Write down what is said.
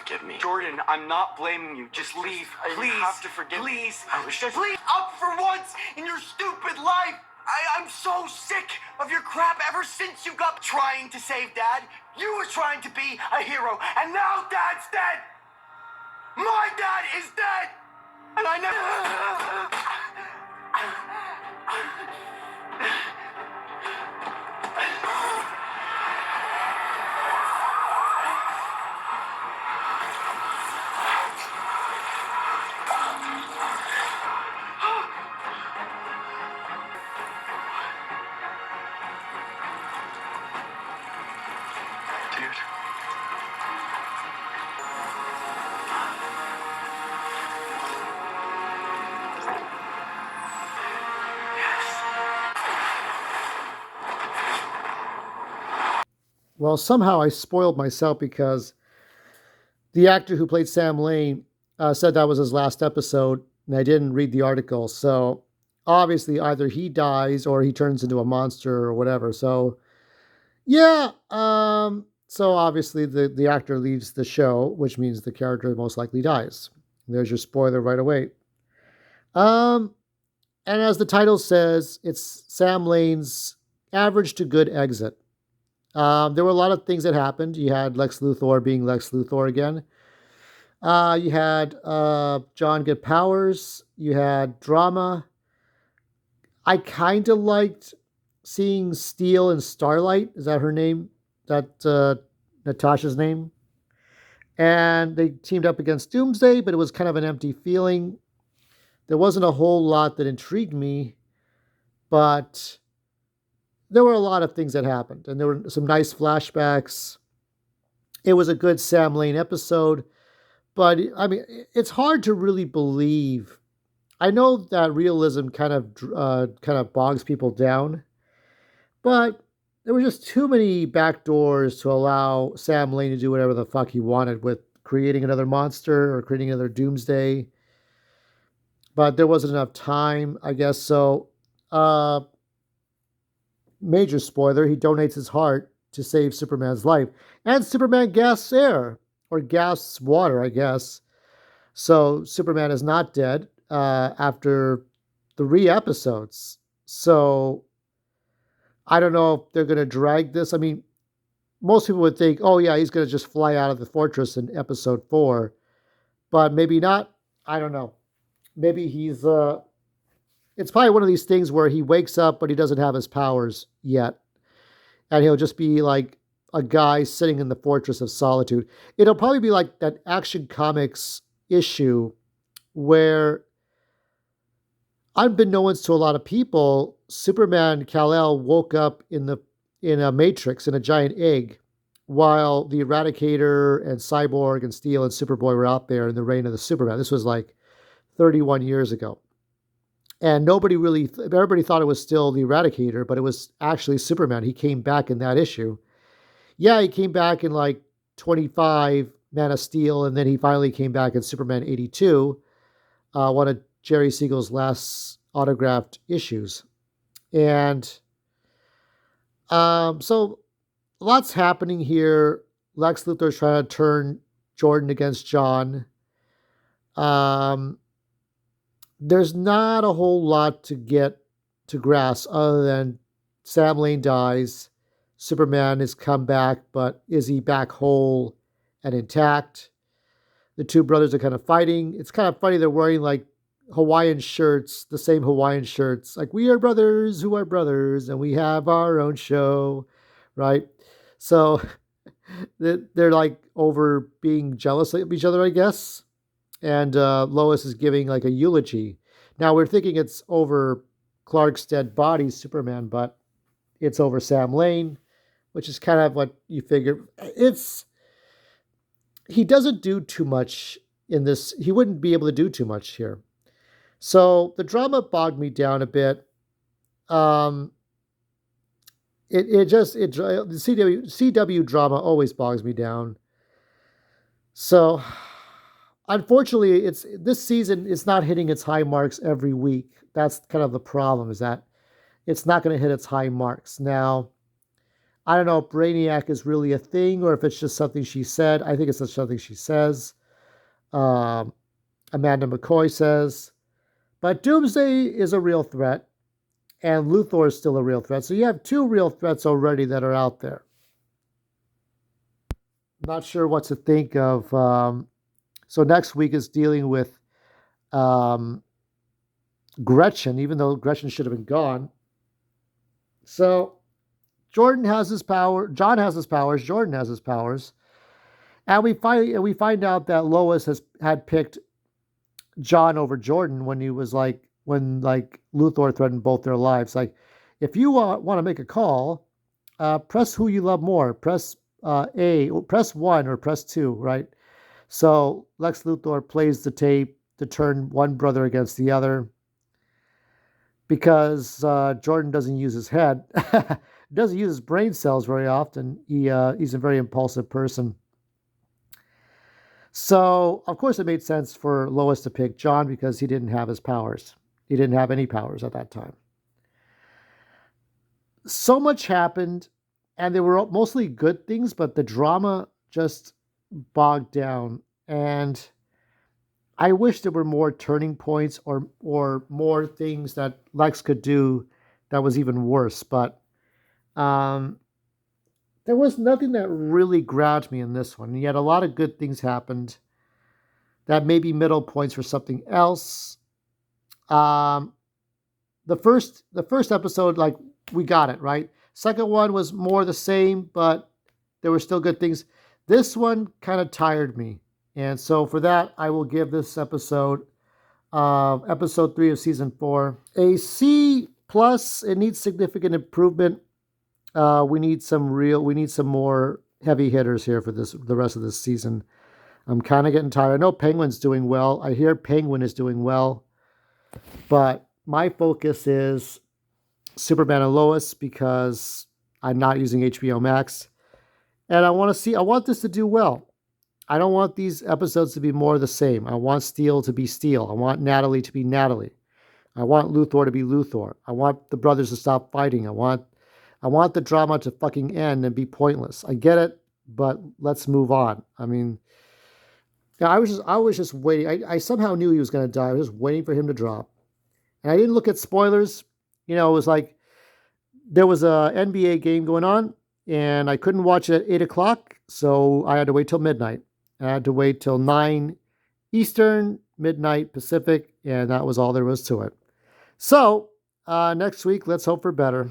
forgive me. Jordan, I'm not blaming you. Just leave. Please. You have to forgive me. Please. I was just... Please. Up for once in your stupid life. I'm so sick of your crap ever since you got trying to save Dad. You were trying to be a hero, and now Dad's dead. My dad is dead. And I never... Dude. Well, somehow I spoiled myself because the actor who played Sam Lane said that was his last episode, and I didn't read the article. So obviously, either he dies or he turns into a monster or whatever. So yeah, so obviously the actor leaves the show, which means the character most likely dies. There's your spoiler right away. Um, and as the title says, it's Sam Lane's average to good exit. There were a lot of things that happened. You had Lex Luthor being Lex Luthor again. You had John get powers. You had drama. I kind of liked seeing Steel and Starlight. Is that her name? That Natasha's name? And they teamed up against Doomsday, but it was kind of an empty feeling. There wasn't a whole lot that intrigued me, but there were a lot of things that happened, and there were some nice flashbacks. It was a good Sam Lane episode, but I mean, it's hard to really believe. I know that realism kind of bogs people down, but there were just too many backdoors to allow Sam Lane to do whatever the fuck he wanted with creating another monster or creating another Doomsday. But there wasn't enough time, I guess. So, major spoiler, he donates his heart to save Superman's life. And Superman gasps air, or gasps water, I guess. So Superman is not dead after 3 episodes. So I don't know if they're going to drag this. I mean, most people would think, oh yeah, he's going to just fly out of the fortress in episode 4. But maybe not. I don't know. Maybe he's... it's probably one of these things where he wakes up, but he doesn't have his powers yet. And he'll just be like a guy sitting in the Fortress of Solitude. It'll probably be like that Action Comics issue where, unbeknownst to a lot of people, Superman Kal-El woke up in a matrix, in a giant egg, while the Eradicator and Cyborg and Steel and Superboy were out there in the reign of the Superman. This was like 31 years ago. And everybody thought it was still the Eradicator, but it was actually Superman. He came back in that issue. Yeah, he came back in like 25, Man of Steel, and then he finally came back in Superman 82, one of Jerry Siegel's last autographed issues. And so lots happening here. Lex Luthor's trying to turn Jordan against John. There's not a whole lot to get to grasp other than Sam Lane dies. Superman has come back, but is he back whole and intact? The two brothers are kind of fighting. It's kind of funny. They're wearing like Hawaiian shirts, the same Hawaiian shirts. Like, we are brothers who are brothers and we have our own show, right? So they're like over being jealous of each other, I guess. And Lois is giving like a eulogy. Now we're thinking it's over Clark's dead body, Superman, but it's over Sam Lane, which is kind of what you figure. He doesn't do too much in this. He wouldn't be able to do too much here. So the drama bogged me down a bit. The CW drama always bogs me down. So unfortunately, this season is not hitting its high marks every week. That's kind of the problem, is that it's not going to hit its high marks. Now, I don't know if Brainiac is really a thing or if it's just something she said. I think it's just something she says. Um, Amanda McCoy says. But Doomsday is a real threat, and Luthor is still a real threat. So you have two real threats already that are out there. Not sure what to think of. So next week is dealing with um, Gretchen, even though Gretchen should have been gone. So Jordan has his power. John has his powers. Jordan has his powers. And we find out that Lois had picked John over Jordan when he was when Luthor threatened both their lives. Like, if you want to make a call, press who you love more. Press press 1 or press 2, right? So Lex Luthor plays the tape to turn one brother against the other because Jordan doesn't use his head, doesn't use his brain cells very often. He's a very impulsive person. So, of course, it made sense for Lois to pick John because he didn't have his powers. He didn't have any powers at that time. So much happened, and they were mostly good things, but the drama just bogged down. And I wish there were more turning points or more things that Lex could do that was even worse. But there was nothing that really grabbed me in this one. Yet a lot of good things happened that may be middle points for something else. The first episode, like, we got it, right? Second one was more the same, but there were still good things. This one kind of tired me. And so for that, I will give this episode 3 of season 4 a C plus. It needs significant improvement. We need some more heavy hitters here for the rest of this season. I'm kind of getting tired. I know Penguin's doing well. I hear Penguin is doing well. But my focus is Superman and Lois because I'm not using HBO Max. And I want this to do well. I don't want these episodes to be more the same. I want Steel to be Steel. I want Natalie to be Natalie. I want Luthor to be Luthor. I want the brothers to stop fighting. I want the drama to fucking end and be pointless. I get it, but let's move on. I mean, I was just waiting. I somehow knew he was going to die. I was just waiting for him to drop. And I didn't look at spoilers. It was like there was a NBA game going on, and I couldn't watch it at 8 o'clock, so I had to wait till midnight. I had to wait till 9 Eastern, midnight Pacific, and that was all there was to it. So, next week, let's hope for better.